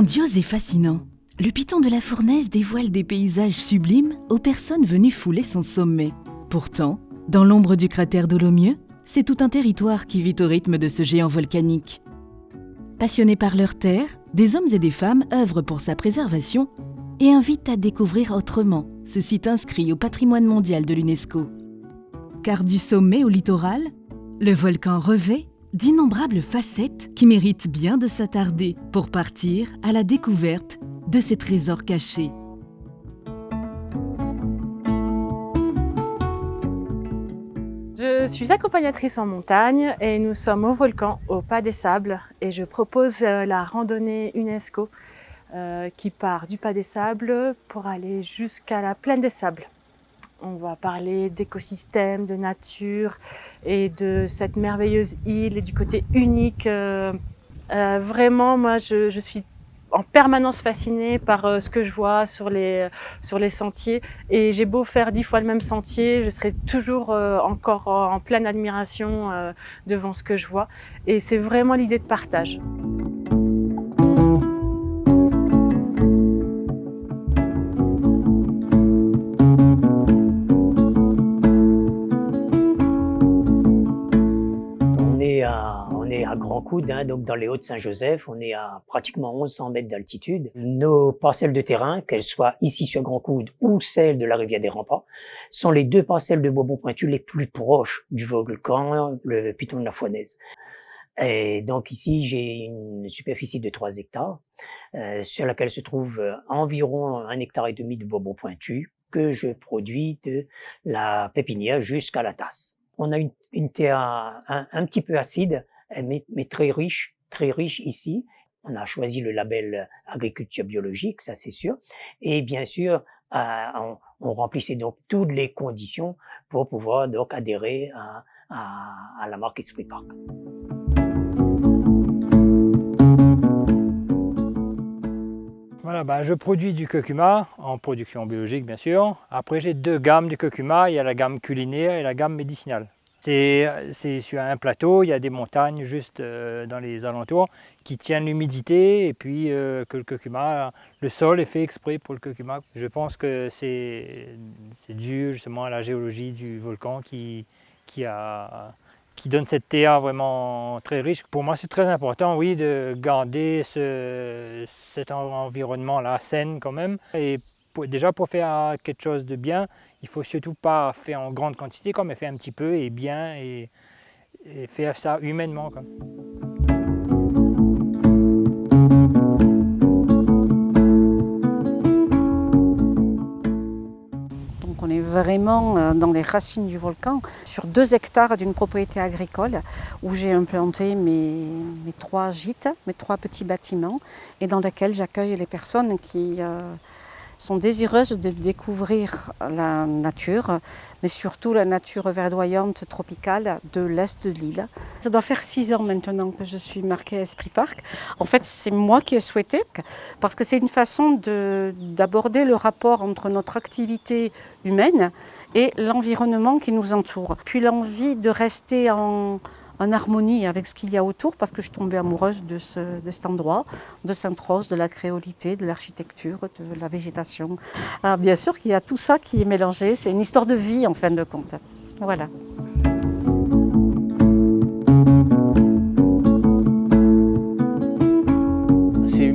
Grandiose et fascinant, le piton de la Fournaise dévoile des paysages sublimes aux personnes venues fouler son sommet. Pourtant, dans l'ombre du cratère Dolomieu, c'est tout un territoire qui vit au rythme de ce géant volcanique. Passionnés par leur terre, des hommes et des femmes œuvrent pour sa préservation et invitent à découvrir autrement ce site inscrit au patrimoine mondial de l'UNESCO. Car du sommet au littoral, le volcan revêt d'innombrables facettes qui méritent bien de s'attarder pour partir à la découverte de ces trésors cachés. Je suis accompagnatrice en montagne et nous sommes au volcan, au Pas des Sables, et je propose la randonnée UNESCO qui part du Pas des Sables pour aller jusqu'à la Plaine des Sables. On va parler d'écosystèmes, de nature et de cette merveilleuse île et du côté unique. Vraiment, moi, je suis en permanence fascinée par ce que je vois sur les sentiers. Et j'ai beau faire 10 fois le même sentier, je serai toujours encore en pleine admiration devant ce que je vois. Et c'est vraiment l'idée de partage. On est à Grand Coude, donc dans les Hauts-de-Saint-Joseph, on est à pratiquement 1100 mètres d'altitude. Nos parcelles de terrain, qu'elles soient ici sur Grand Coude ou celles de la rivière des Remparts, sont les deux parcelles de Bourbon Pointu les plus proches du volcan, le piton de la Fournaise. Et donc ici, j'ai une superficie de 3 hectares, sur laquelle se trouve environ 1,5 hectare de Bourbon Pointu, que je produis de la pépinière jusqu'à la tasse. On a une terre un petit peu acide, mais très riche ici. On a choisi le label agriculture biologique, ça c'est sûr. Et bien sûr, on remplissait donc toutes les conditions pour pouvoir donc adhérer à la marque Esprit Parc. Voilà, je produis du curcuma en production biologique bien sûr. Après j'ai 2 gammes de curcuma, il y a la gamme culinaire et la gamme médicinale. C'est sur un plateau, il y a des montagnes juste dans les alentours qui tiennent l'humidité et puis que le curcuma, le sol est fait exprès pour le curcuma. Je pense que c'est dû justement à la géologie du volcan qui donne cette terre vraiment très riche. Pour moi, c'est très important, oui, de garder cet environnement-là sain quand même. Et déjà, pour faire quelque chose de bien, il ne faut surtout pas faire en grande quantité, mais faire un petit peu et bien, et faire ça humainement. On est vraiment dans les racines du volcan, sur 2 hectares d'une propriété agricole où j'ai implanté mes 3 gîtes, mes 3 petits bâtiments et dans lesquels j'accueille les personnes qui sont désireuses de découvrir la nature, mais surtout la nature verdoyante tropicale de l'est de l'île. Ça doit faire 6 ans maintenant que je suis marquée Esprit Parc. En fait, c'est moi qui ai souhaité, parce que c'est une façon d'aborder le rapport entre notre activité humaine et l'environnement qui nous entoure. Puis l'envie de rester en harmonie avec ce qu'il y a autour, parce que je suis tombée amoureuse de cet endroit, de Sainte-Rose, de la créolité, de l'architecture, de la végétation. Alors bien sûr qu'il y a tout ça qui est mélangé, c'est une histoire de vie en fin de compte. Voilà.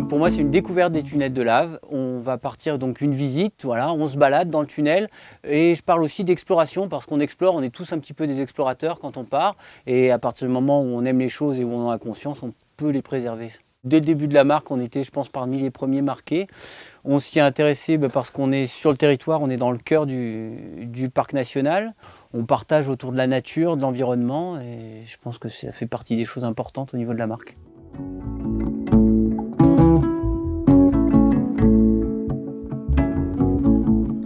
Pour moi, c'est une découverte des tunnels de lave. On va partir donc une visite, voilà, on se balade dans le tunnel et je parle aussi d'exploration parce qu'on explore, on est tous un petit peu des explorateurs quand on part et à partir du moment où on aime les choses et où on en a conscience, on peut les préserver. Dès le début de la marque, on était, je pense, parmi les premiers marqués. On s'y est intéressé parce qu'on est sur le territoire, on est dans le cœur du parc national. On partage autour de la nature, de l'environnement et je pense que ça fait partie des choses importantes au niveau de la marque.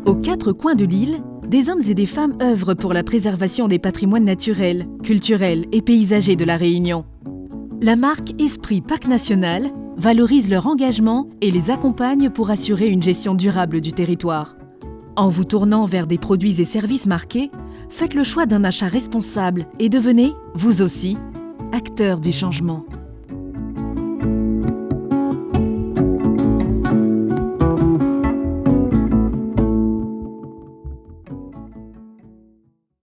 Aux 4 coins de l'île, des hommes et des femmes œuvrent pour la préservation des patrimoines naturels, culturels et paysagers de la Réunion. La marque Esprit Parc National valorise leur engagement et les accompagne pour assurer une gestion durable du territoire. En vous tournant vers des produits et services marqués, faites le choix d'un achat responsable et devenez, vous aussi, acteur du changement.